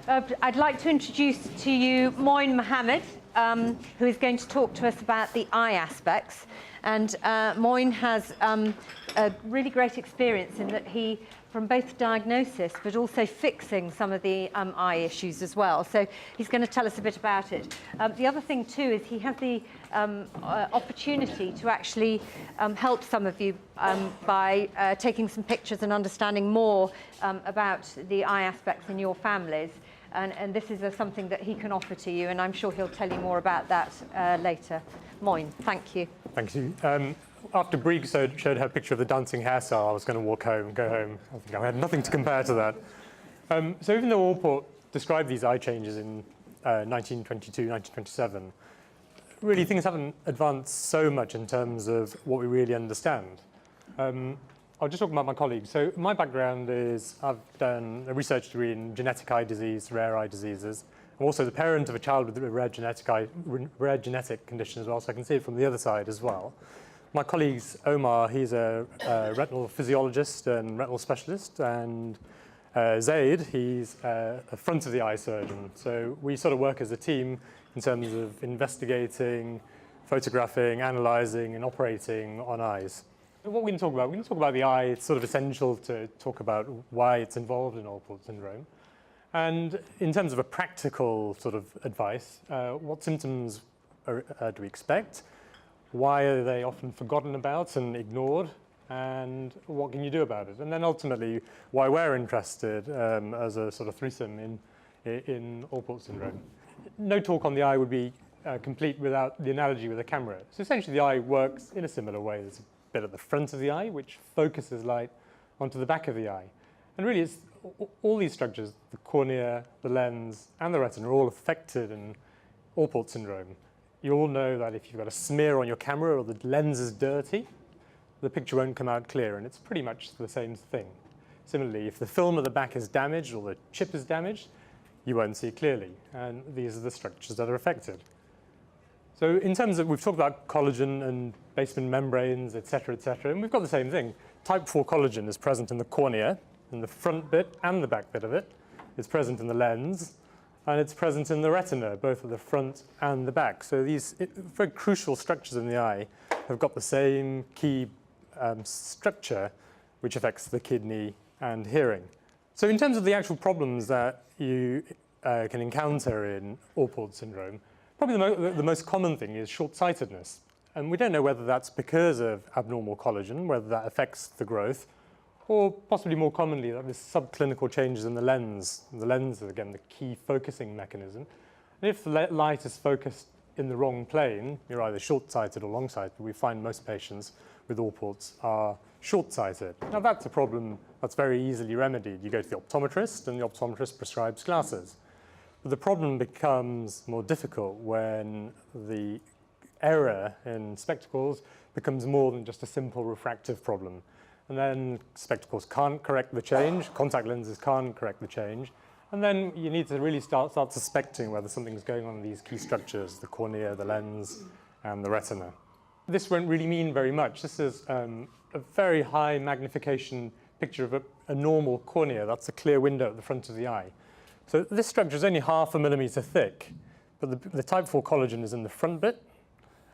I'd like to introduce to you Moin Mohamed, who is going to talk to us about the eye aspects. And Moin has a really great experience in that he, from both diagnosis but also fixing some of the eye issues as well. So he's going to tell us a bit about it. The other thing too is he has the opportunity to actually help some of you by taking some pictures and understanding more about the eye aspects in your families. And this is something that he can offer to you, and I'm sure he'll tell you more about that later. Moin, thank you. Thank you. After Brie showed her picture of the dancing hairstyle, I was going to walk home and go home. I think I had nothing to compare to that. So even though Allport described these eye changes in 1922, 1927, really things haven't advanced so much in terms of what we really understand. I'll just talk about my colleagues. So my background is I've done a research degree in genetic eye disease, rare eye diseases. I'm also the parent of a child with a rare genetic condition as well, so I can see it from the other side as well. My colleague's Omar, he's a retinal physiologist and retinal specialist, and Zaid, he's a front of the eye surgeon. So we sort of work as a team in terms of investigating, photographing, analyzing, and operating on eyes. What we can talk about, the eye. It's sort of essential to talk about why it's involved in Allport syndrome. And in terms of a practical sort of advice, what symptoms do we expect? Why are they often forgotten about and ignored? And what can you do about it? And then ultimately, why we're interested as a sort of threesome in Allport syndrome. No talk on the eye would be complete without the analogy with a camera. So essentially, the eye works in a similar way. There's a bit at the front of the eye, which focuses light onto the back of the eye. And really, it's all these structures, the cornea, the lens, and the retina, are all affected in Allport syndrome. You all know that if you've got a smear on your camera or the lens is dirty, the picture won't come out clear, and it's pretty much the same thing. Similarly, if the film at the back is damaged or the chip is damaged, you won't see clearly, and these are the structures that are affected. So in terms of, we've talked about collagen and basement membranes, et cetera, and we've got the same thing. Type 4 collagen is present in the cornea, in the front bit and the back bit of it. It's present in the lens, and it's present in the retina, both at the front and the back. So these very crucial structures in the eye have got the same key structure, which affects the kidney and hearing. So in terms of the actual problems that you can encounter in Allport syndrome, probably the most common thing is short-sightedness. And we don't know whether that's because of abnormal collagen, whether that affects the growth, or possibly more commonly, that there's subclinical changes in the lens. The lens is, again, the key focusing mechanism. And if the light is focused in the wrong plane, you're either short-sighted or long-sighted. We find most patients with Allports are short-sighted. Now, that's a problem that's very easily remedied. You go to the optometrist, and the optometrist prescribes glasses. But the problem becomes more difficult when the error in spectacles becomes more than just a simple refractive problem. And then spectacles can't correct the change, contact lenses can't correct the change, and then you need to really start suspecting whether something's going on in these key structures, the cornea, the lens, and the retina. This won't really mean very much. This is a very high magnification picture of a normal cornea. That's a clear window at the front of the eye. So this structure is only 0.5 millimeter thick, but the type 4 collagen is in the front bit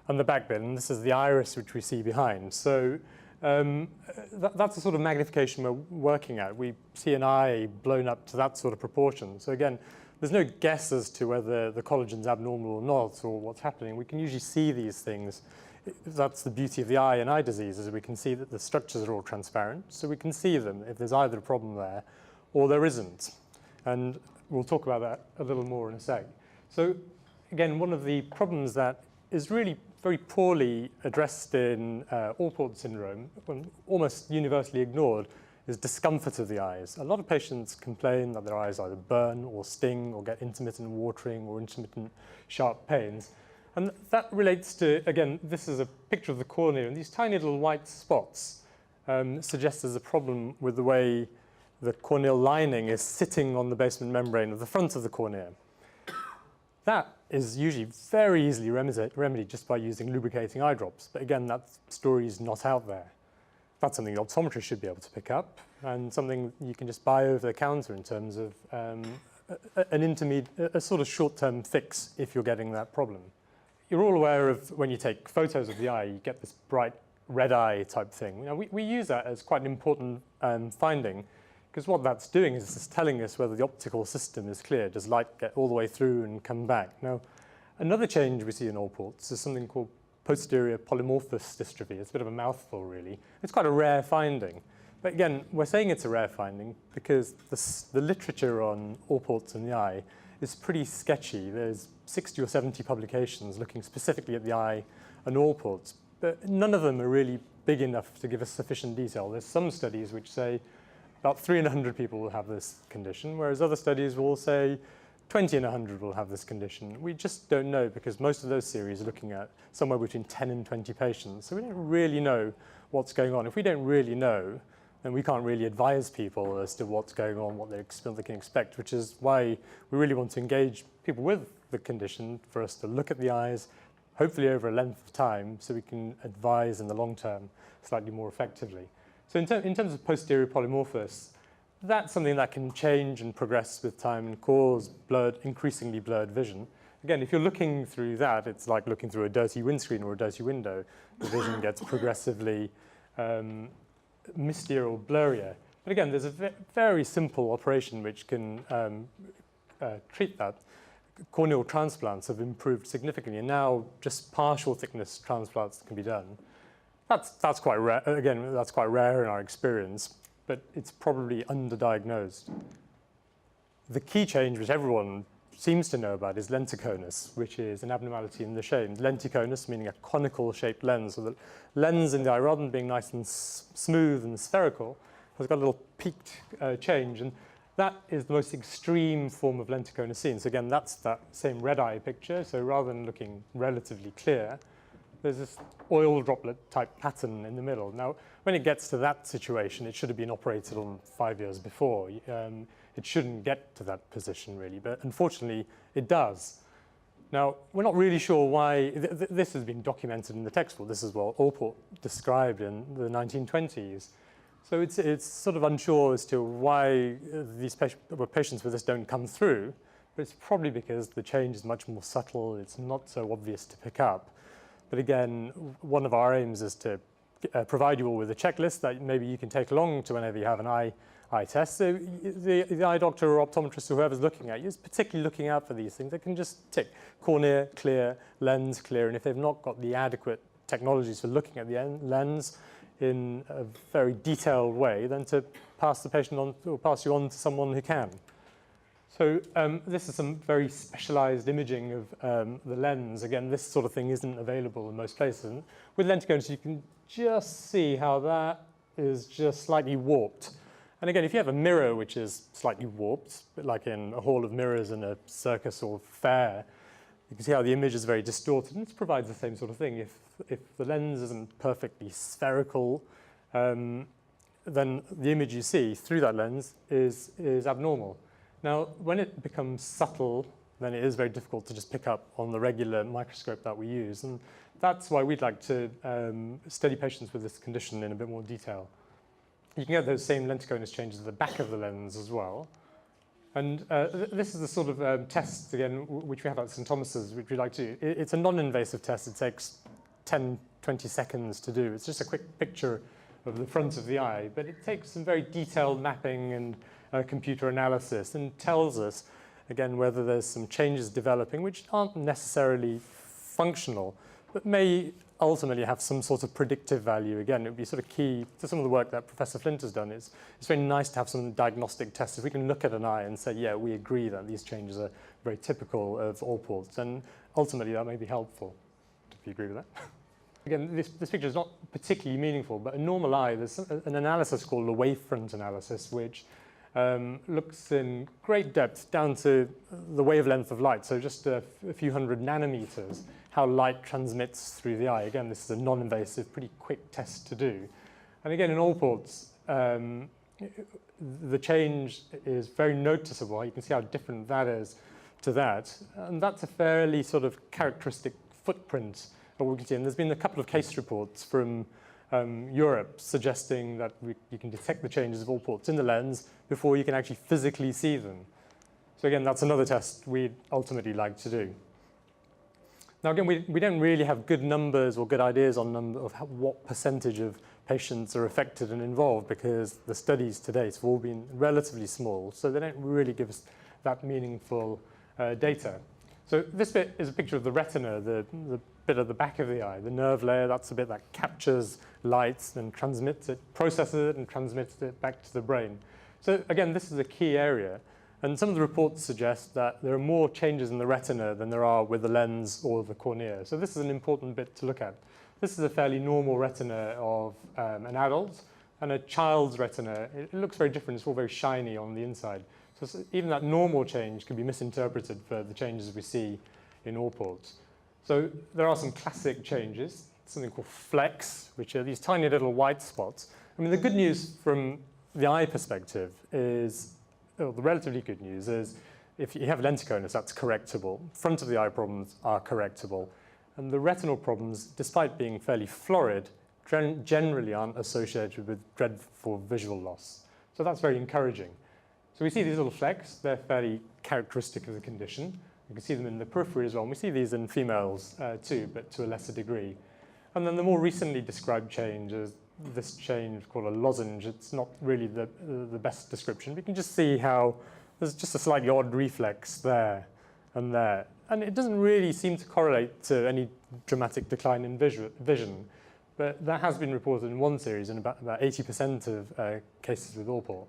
and the back bit, and this is the iris which we see behind. So that's the sort of magnification we're working at. We see an eye blown up to that sort of proportion. So again, there's no guess as to whether the collagen's abnormal or not, or what's happening. We can usually see these things. That's the beauty of the eye and eye disease, is we can see that the structures are all transparent, so we can see them if there's either a problem there or there isn't. And we'll talk about that a little more in a sec. So again, one of the problems that is really very poorly addressed in Allport syndrome, almost universally ignored, is discomfort of the eyes. A lot of patients complain that their eyes either burn or sting or get intermittent watering or intermittent sharp pains. And that relates to, again, this is a picture of the cornea, and these tiny little white spots suggest there's a problem with the way the corneal lining is sitting on the basement membrane of the front of the cornea. That is usually very easily remedied just by using lubricating eye drops. But again, that story is not out there. That's something the optometrist should be able to pick up, and something you can just buy over the counter in terms of a sort of short-term fix if you're getting that problem. You're all aware of when you take photos of the eye, you get this bright red eye type thing. Now, we use that as quite an important finding, because what that's doing is it's telling us whether the optical system is clear. Does light get all the way through and come back? Now, another change we see in all ports is something called posterior polymorphous dystrophy. It's a bit of a mouthful, really. It's quite a rare finding. But again, we're saying it's a rare finding because the literature on all ports in the eye is pretty sketchy. There's 60 or 70 publications looking specifically at the eye and all ports, but none of them are really big enough to give us sufficient detail. There's some studies which say about 3 in 100 people will have this condition, whereas other studies will say 20 in 100 will have this condition. We just don't know because most of those series are looking at somewhere between 10 and 20 patients. So we don't really know what's going on. If we don't really know, then we can't really advise people as to what's going on, what they can expect, which is why we really want to engage people with the condition for us to look at the eyes, hopefully over a length of time, so we can advise in the long term slightly more effectively. So in terms of posterior polymorphous, that's something that can change and progress with time and cause increasingly blurred vision. Again, if you're looking through that, it's like looking through a dirty windscreen or a dirty window. The vision gets progressively mistier or blurrier. But again, there's a very simple operation which can treat that. Corneal transplants have improved significantly, and now just partial thickness transplants can be done. That's quite rare. Again, that's quite rare in our experience, but it's probably underdiagnosed. The key change, which everyone seems to know about, is lenticonus, which is an abnormality in the shape. Lenticonus meaning a conical shaped lens. So the lens in the eye, rather than being nice and smooth and spherical, has got a little peaked change. And that is the most extreme form of lenticonus seen. So again, that's that same red eye picture. So rather than looking relatively clear, there's this oil droplet type pattern in the middle. Now, when it gets to that situation, it should have been operated on 5 years before. It shouldn't get to that position, really, but unfortunately, it does. Now, we're not really sure why. This has been documented in the textbook. This is what Allport described in the 1920s. So it's sort of unsure as to why these patients with this don't come through, but it's probably because the change is much more subtle. It's not so obvious to pick up. But again, one of our aims is to provide you all with a checklist that maybe you can take along to whenever you have an eye test. So the eye doctor or optometrist or whoever's looking at you is particularly looking out for these things. They can just tick cornea clear, lens clear, and if they've not got the adequate technologies for looking at the lens in a very detailed way, then to pass the patient on or pass you on to someone who can. So this is some very specialized imaging of the lens. Again, this sort of thing isn't available in most places. And with lenticonus, you can just see how that is just slightly warped. And again, if you have a mirror which is slightly warped, like in a hall of mirrors in a circus or fair, you can see how the image is very distorted, and it provides the same sort of thing. If the lens isn't perfectly spherical, then the image you see through that lens is abnormal. Now, when it becomes subtle, then it is very difficult to just pick up on the regular microscope that we use. And that's why we'd like to study patients with this condition in a bit more detail. You can get those same lenticonus changes at the back of the lens as well. And this is the sort of test, again, which we have at St. Thomas's, which we like to do. It's a non-invasive test. It takes 10, 20 seconds to do. It's just a quick picture of the front of the eye, but it takes some very detailed mapping and computer analysis and tells us, again, whether there's some changes developing which aren't necessarily functional, but may ultimately have some sort of predictive value. Again, it would be sort of key to some of the work that Professor Flint has done. It's very nice to have some diagnostic tests. If we can look at an eye and say, yeah, we agree that these changes are very typical of all ports, and ultimately that may be helpful, if you agree with that. Again, this picture is not particularly meaningful, but a normal eye, there's an analysis called the wavefront analysis, which looks in great depth down to the wavelength of light, so just a few hundred nanometers, how light transmits through the eye. Again, this is a non-invasive, pretty quick test to do. And again, in all ports, the change is very noticeable. You can see how different that is to that. And that's a fairly sort of characteristic footprint of what we can see. And there's been a couple of case reports from Europe suggesting that you can detect the changes of all ports in the lens before you can actually physically see them. So again, that's another test we'd ultimately like to do. Now again, we don't really have good numbers or good ideas on what percentage of patients are affected and involved, because the studies to date have all been relatively small, so they don't really give us that meaningful data. So this bit is a picture of the retina, the bit at the back of the eye, the nerve layer. That's the bit that captures light and transmits it, processes it and transmits it back to the brain. So again, this is a key area. And some of the reports suggest that there are more changes in the retina than there are with the lens or the cornea. So this is an important bit to look at. This is a fairly normal retina of an adult, and a child's retina, it looks very different. It's all very shiny on the inside. So even that normal change can be misinterpreted for the changes we see in Allports. So there are some classic changes, something called flecks, which are these tiny little white spots. I mean, the good news from the eye perspective is, well, the relatively good news is if you have lenticonus, that's correctable. Front of the eye problems are correctable. And the retinal problems, despite being fairly florid, generally aren't associated with dreadful visual loss. So that's very encouraging. So we see these little flecks. They're fairly characteristic of the condition. You can see them in the periphery as well. And we see these in females too, but to a lesser degree. And then the more recently described change is this change called a lozenge. It's not really the best description. We can just see how there's just a slightly odd reflex there and there. And it doesn't really seem to correlate to any dramatic decline in vision. But that has been reported in one series in about 80% of cases with Allport.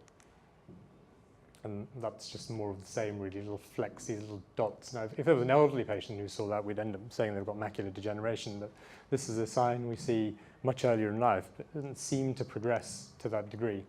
And that's just more of the same, really, little flecks, these little dots. Now, if it was an elderly patient who saw that, we'd end up saying they've got macular degeneration. But this is a sign we see much earlier in life, but it doesn't seem to progress to that degree.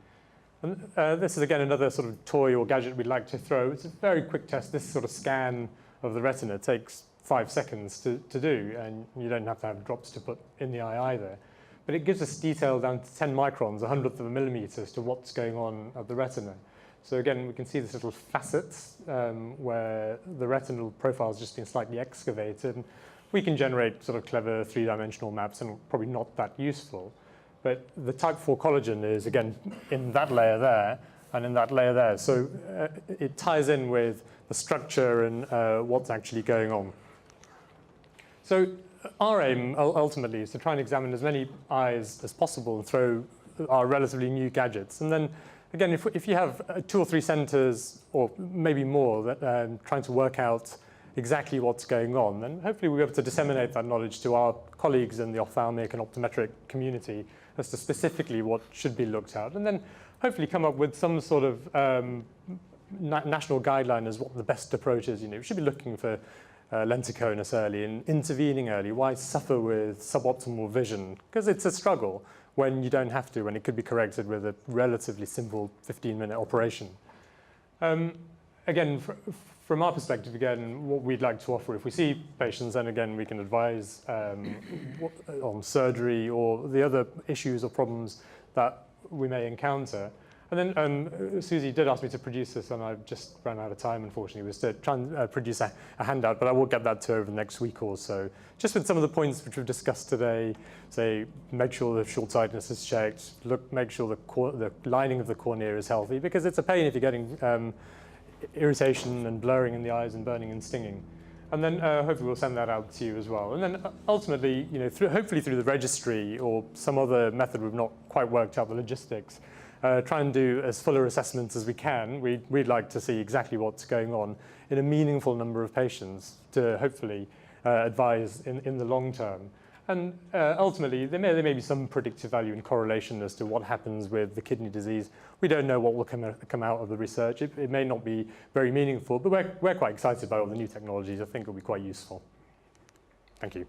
And this is, again, another sort of toy or gadget we'd like to throw. It's a very quick test. This sort of scan of the retina takes 5 seconds to do, and you don't have to have drops to put in the eye either. But it gives us detail down to 10 microns, 100th of a millimeter, as to what's going on at the retina. So again, we can see this little facets where the retinal profile has just been slightly excavated. And we can generate sort of clever 3-dimensional maps, and probably not that useful. But the type 4 collagen is, again, in that layer there and in that layer there. So it ties in with the structure and what's actually going on. So our aim, ultimately, is to try and examine as many eyes as possible and throw our relatively new gadgets. And then again, if you have 2 or 3 centers, or maybe more, that trying to work out exactly what's going on, then hopefully we'll be able to disseminate that knowledge to our colleagues in the ophthalmic and optometric community as to specifically what should be looked at, and then hopefully come up with some sort of national guideline as what the best approach is. You know, we should be looking for lenticonus early and intervening early. Why suffer with suboptimal vision? Because it's a struggle when you don't have to, when it could be corrected with a relatively simple 15-minute operation. Again, from our perspective, again, what we'd like to offer, if we see patients, then again, we can advise on surgery or the other issues or problems that we may encounter. And then Susie did ask me to produce this, and I've just run out of time, unfortunately, was to try and produce a handout, but I will get that to her over the next week or so. Just with some of the points which we've discussed today, say, make sure the short-sightedness is checked, make sure the lining of the cornea is healthy, because it's a pain if you're getting irritation and blurring in the eyes and burning and stinging. And then hopefully we'll send that out to you as well. And then ultimately, you know, hopefully through the registry or some other method we've not quite worked out the logistics, try and do as fuller assessments as we can. We'd like to see exactly what's going on in a meaningful number of patients to hopefully advise in the long term. And ultimately, there may be some predictive value in correlation as to what happens with the kidney disease. We don't know what will come out of the research. It may not be very meaningful, but we're quite excited by all the new technologies. I think it'll be quite useful. Thank you.